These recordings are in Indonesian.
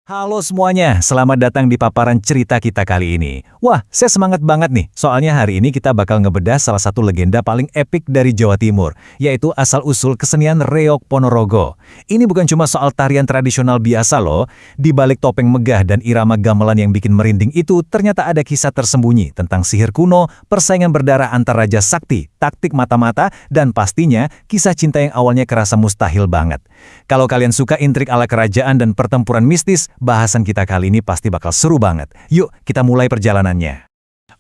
Halo semuanya, selamat datang di paparan cerita kita kali ini. Wah, saya semangat banget nih, soalnya hari ini kita bakal ngebedah salah satu legenda paling epik dari Jawa Timur, yaitu asal-usul kesenian Reog Ponorogo. Ini bukan cuma soal tarian tradisional biasa loh, di balik topeng megah dan irama gamelan yang bikin merinding itu, ternyata ada kisah tersembunyi tentang sihir kuno, persaingan berdarah antar Raja Sakti, taktik mata-mata, dan pastinya kisah cinta yang awalnya kerasa mustahil banget. Kalau kalian suka intrik ala kerajaan dan pertempuran mistis, bahasan kita kali ini pasti bakal seru banget. Yuk, kita mulai perjalanannya.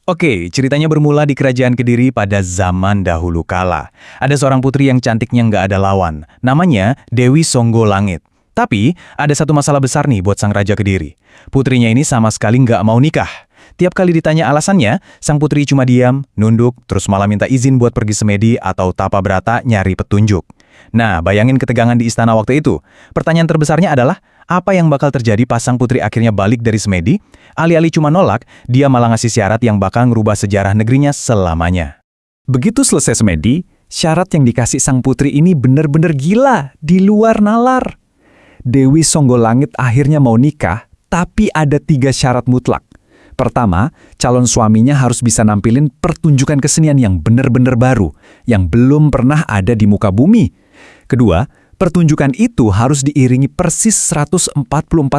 Oke, ceritanya bermula di Kerajaan Kediri pada zaman dahulu kala. Ada seorang putri yang cantiknya nggak ada lawan. Namanya Dewi Songgolangit. Tapi, ada satu masalah besar nih buat sang Raja Kediri. Putrinya ini sama sekali nggak mau nikah. Tiap kali ditanya alasannya, sang putri cuma diam, nunduk, terus malah minta izin buat pergi semedi atau tapa berata nyari petunjuk. Nah, bayangin ketegangan di istana waktu itu. Pertanyaan terbesarnya adalah, apa yang bakal terjadi pas sang putri akhirnya balik dari semedi? Alih-alih cuma nolak, dia malah ngasih syarat yang bakal ngerubah sejarah negerinya selamanya. Begitu selesai semedi, syarat yang dikasih sang putri ini bener-bener gila, di luar nalar. Dewi Songgolangit akhirnya mau nikah, tapi ada 3 syarat mutlak. Pertama, calon suaminya harus bisa nampilin pertunjukan kesenian yang bener-bener baru, yang belum pernah ada di muka bumi. Kedua, pertunjukan itu harus diiringi persis 144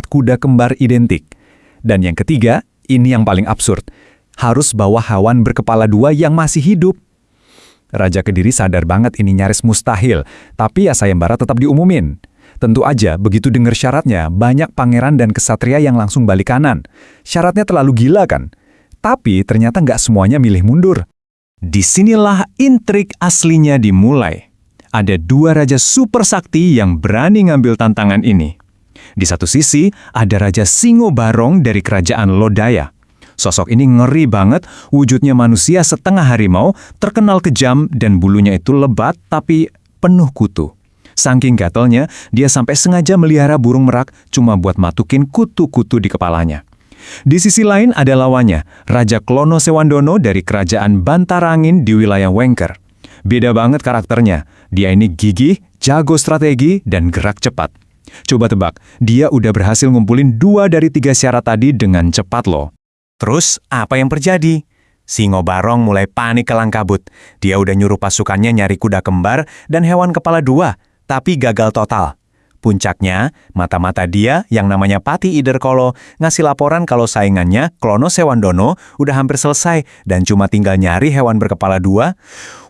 kuda kembar identik. Dan yang ketiga, ini yang paling absurd, harus bawa hewan berkepala 2 yang masih hidup. Raja Kediri sadar banget ini nyaris mustahil, tapi ya sayembara tetap diumumin. Tentu aja, begitu dengar syaratnya, banyak pangeran dan kesatria yang langsung balik kanan. Syaratnya terlalu gila kan? Tapi ternyata nggak semuanya milih mundur. Disinilah intrik aslinya dimulai. Ada 2 raja super sakti yang berani ngambil tantangan ini. Di satu sisi, ada Raja Singobarong dari kerajaan Lodaya. Sosok ini ngeri banget, wujudnya manusia setengah harimau, terkenal kejam dan bulunya itu lebat tapi penuh kutu. Saking gatelnya, dia sampai sengaja melihara burung merak cuma buat matukin kutu-kutu di kepalanya. Di sisi lain ada lawannya, Raja Klono Sewandono dari kerajaan Bantarangin di wilayah Wengker. Beda banget karakternya, dia ini gigih, jago strategi, dan gerak cepat. Coba tebak, dia udah berhasil ngumpulin 2 dari 3 syarat tadi dengan cepat loh. Terus, apa yang terjadi? Singobarong mulai panik kelang kabut. Dia udah nyuruh pasukannya nyari kuda kembar dan hewan kepala 2. Tapi gagal total. Puncaknya, mata-mata dia yang namanya Pati Iderkolo ngasih laporan kalau saingannya, Klono Sewandono, udah hampir selesai dan cuma tinggal nyari hewan berkepala 2.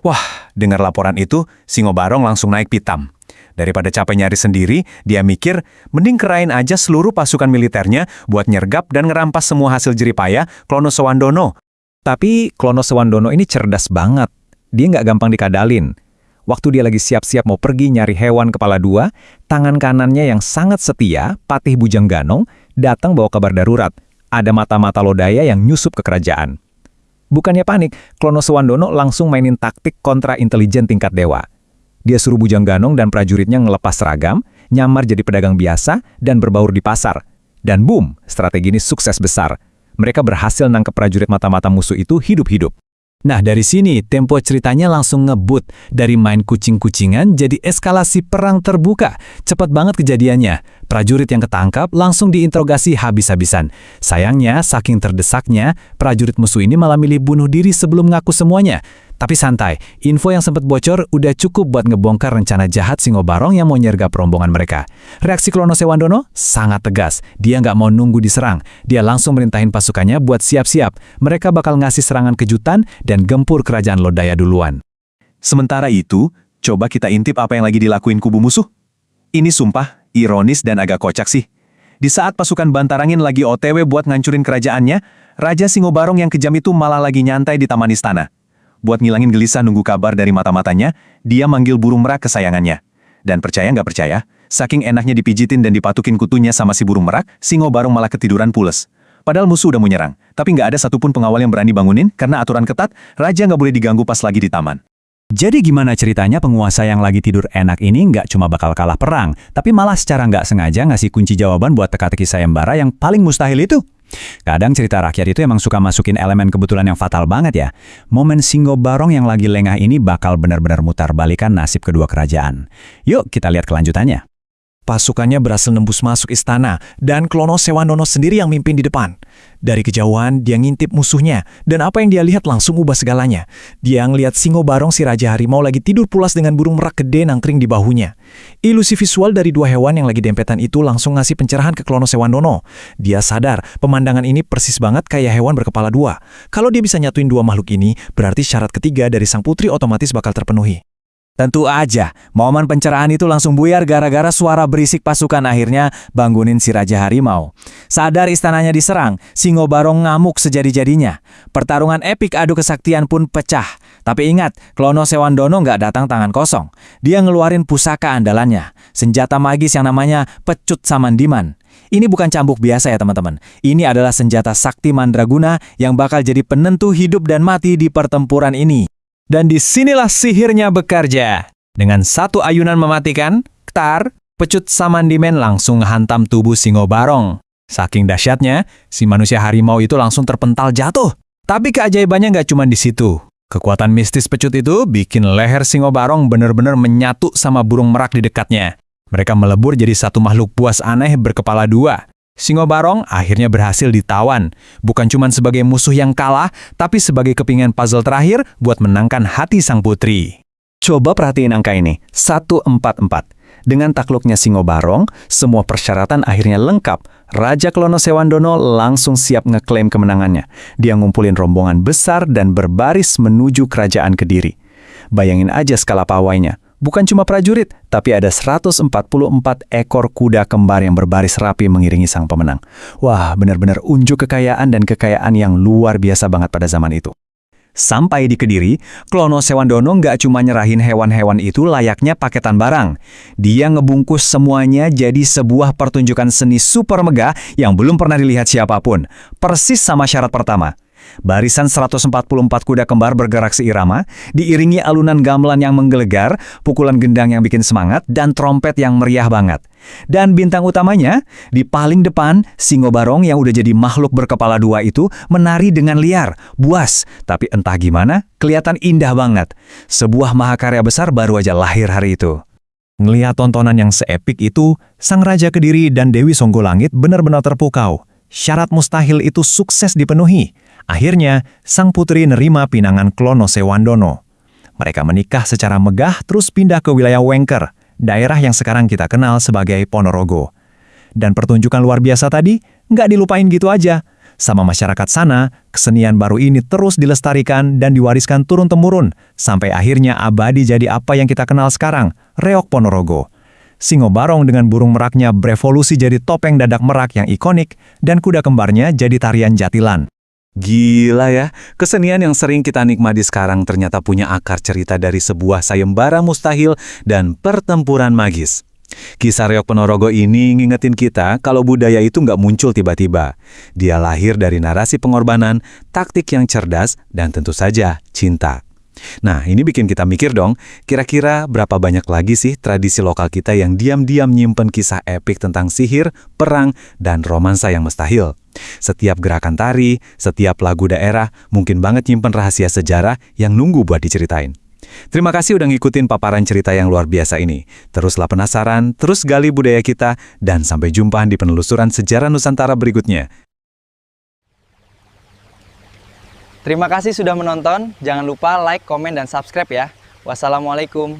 Wah, dengar laporan itu, Singobarong langsung naik pitam. Daripada capek nyari sendiri, dia mikir, mending kerain aja seluruh pasukan militernya buat nyergap dan ngerampas semua hasil jeripaya Klono Sewandono. Tapi Klono Sewandono ini cerdas banget. Dia nggak gampang dikadalin. Waktu dia lagi siap-siap mau pergi nyari hewan kepala 2, tangan kanannya yang sangat setia, Patih Bujangganong, datang bawa kabar darurat. Ada mata-mata Lodaya yang nyusup ke kerajaan. Bukannya panik, Klono Sewandono langsung mainin taktik kontra intelijen tingkat dewa. Dia suruh Bujangganong dan prajuritnya ngelepas seragam, nyamar jadi pedagang biasa, dan berbaur di pasar. Dan boom, strategi ini sukses besar. Mereka berhasil nangkep prajurit mata-mata musuh itu hidup-hidup. Nah, dari sini tempo ceritanya langsung ngebut. Dari main kucing-kucingan jadi eskalasi perang terbuka. Cepat banget kejadiannya. Prajurit yang ketangkap langsung diinterogasi habis-habisan. Sayangnya, saking terdesaknya, prajurit musuh ini malah milih bunuh diri sebelum ngaku semuanya. Tapi santai, info yang sempat bocor udah cukup buat ngebongkar rencana jahat Singobarong yang mau nyergap rombongan mereka. Reaksi Klono Sewandono sangat tegas. Dia nggak mau nunggu diserang. Dia langsung merintahin pasukannya buat siap-siap. Mereka bakal ngasih serangan kejutan dan gempur kerajaan Lodaya duluan. Sementara itu, coba kita intip apa yang lagi dilakuin kubu musuh. Ini sumpah, ironis dan agak kocak sih. Di saat pasukan Bantarangin lagi OTW buat ngancurin kerajaannya, Raja Singobarong yang kejam itu malah lagi nyantai di taman istana. Buat ngilangin gelisah nunggu kabar dari mata-matanya, dia manggil burung merak kesayangannya. Dan percaya nggak percaya, saking enaknya dipijitin dan dipatukin kutunya sama si burung merak, Singobarong malah ketiduran pules. Padahal musuh udah mau nyerang, tapi nggak ada satupun pengawal yang berani bangunin karena aturan ketat, raja nggak boleh diganggu pas lagi di taman. Jadi gimana ceritanya penguasa yang lagi tidur enak ini nggak cuma bakal kalah perang, tapi malah secara nggak sengaja ngasih kunci jawaban buat teka-teki sayembara yang paling mustahil itu? Kadang cerita rakyat itu emang suka masukin elemen kebetulan yang fatal banget ya. Momen Singobarong yang lagi lengah ini bakal benar-benar mutar balikan nasib kedua kerajaan. Yuk kita lihat kelanjutannya. pasukannya berhasil nembus masuk istana, dan Klono Sewandono sendiri yang mimpin di depan. Dari kejauhan, dia ngintip musuhnya, dan apa yang dia lihat langsung ubah segalanya. Dia ngelihat Singo Barong si Raja Harimau lagi tidur pulas dengan burung merak gede nangkring di bahunya. Ilusi visual dari dua hewan yang lagi dempetan itu langsung ngasih pencerahan ke Klono Sewandono. Dia sadar, pemandangan ini persis banget kayak hewan berkepala dua. Kalau dia bisa nyatuin dua makhluk ini, berarti syarat ketiga dari sang putri otomatis bakal terpenuhi. Tentu aja, momen pencerahan itu langsung buyar gara-gara suara berisik pasukan akhirnya bangunin si Raja Harimau. Sadar istananya diserang, Singo Barong ngamuk sejadi-jadinya. Pertarungan epik adu kesaktian pun pecah. Tapi ingat, Klono Sewandono nggak datang tangan kosong. Dia ngeluarin pusaka andalannya, senjata magis yang namanya Pecut Samandiman. Ini bukan cambuk biasa ya teman-teman. Ini adalah senjata sakti mandraguna yang bakal jadi penentu hidup dan mati di pertempuran ini. Dan disinilah sihirnya bekerja. Dengan satu ayunan mematikan, ktar, Pecut Samandiman langsung hantam tubuh Singo Barong. Saking dahsyatnya, si manusia harimau itu langsung terpental jatuh. Tapi keajaibannya nggak cuma di situ. Kekuatan mistis pecut itu bikin leher Singo Barong benar-benar menyatu sama burung merak di dekatnya. Mereka melebur jadi satu makhluk buas aneh berkepala dua. Singo Barong akhirnya berhasil ditawan, bukan cuma sebagai musuh yang kalah, tapi sebagai kepingan puzzle terakhir buat menangkan hati sang putri. Coba perhatiin angka ini, 144. Dengan takluknya Singo Barong, semua persyaratan akhirnya lengkap. Raja Klono Sewandono langsung siap ngeklaim kemenangannya. Dia ngumpulin rombongan besar dan berbaris menuju kerajaan Kediri. Bayangin aja skala pawainya. Bukan cuma prajurit, tapi ada 144 ekor kuda kembar yang berbaris rapi mengiringi sang pemenang. Wah, benar-benar unjuk kekayaan dan kekayaan yang luar biasa banget pada zaman itu. Sampai di Kediri, Klono Sewandono nggak cuma nyerahin hewan-hewan itu layaknya paketan barang. Dia ngebungkus semuanya jadi sebuah pertunjukan seni super megah yang belum pernah dilihat siapapun. Persis sama syarat pertama. Barisan 144 kuda kembar bergerak seirama, diiringi alunan gamelan yang menggelegar, pukulan gendang yang bikin semangat, dan trompet yang meriah banget. Dan bintang utamanya, di paling depan, Singo Barong yang udah jadi makhluk berkepala dua itu menari dengan liar, buas, tapi entah gimana, kelihatan indah banget. Sebuah mahakarya besar baru aja lahir hari itu. Ngelihat tontonan yang seepik itu, Sang Raja Kediri dan Dewi Songgolangit benar-benar terpukau. Syarat mustahil itu sukses dipenuhi. Akhirnya, sang putri nerima pinangan Klono Sewandono. Mereka menikah secara megah terus pindah ke wilayah Wengker, daerah yang sekarang kita kenal sebagai Ponorogo. Dan pertunjukan luar biasa tadi nggak dilupain gitu aja. Sama masyarakat sana, kesenian baru ini terus dilestarikan dan diwariskan turun-temurun, sampai akhirnya abadi jadi apa yang kita kenal sekarang, Reok Ponorogo. Singo Barong dengan burung meraknya berevolusi jadi topeng dadak merak yang ikonik, dan kuda kembarnya jadi tarian jatilan. Gila ya, kesenian yang sering kita nikmati sekarang ternyata punya akar cerita dari sebuah sayembara mustahil dan pertempuran magis. Kisah Reok Ponorogo ini ngingetin kita kalau budaya itu nggak muncul tiba-tiba. Dia lahir dari narasi pengorbanan, taktik yang cerdas, dan tentu saja cinta. Nah, ini bikin kita mikir dong, kira-kira berapa banyak lagi sih tradisi lokal kita yang diam-diam nyimpen kisah epik tentang sihir, perang, dan romansa yang mustahil. Setiap gerakan tari, setiap lagu daerah, mungkin banget nyimpen rahasia sejarah yang nunggu buat diceritain. Terima kasih udah ngikutin paparan cerita yang luar biasa ini. Teruslah penasaran, terus gali budaya kita, dan sampai jumpa di penelusuran sejarah Nusantara berikutnya. Terima kasih sudah menonton. Jangan lupa like, komen, dan subscribe ya. Wassalamualaikum.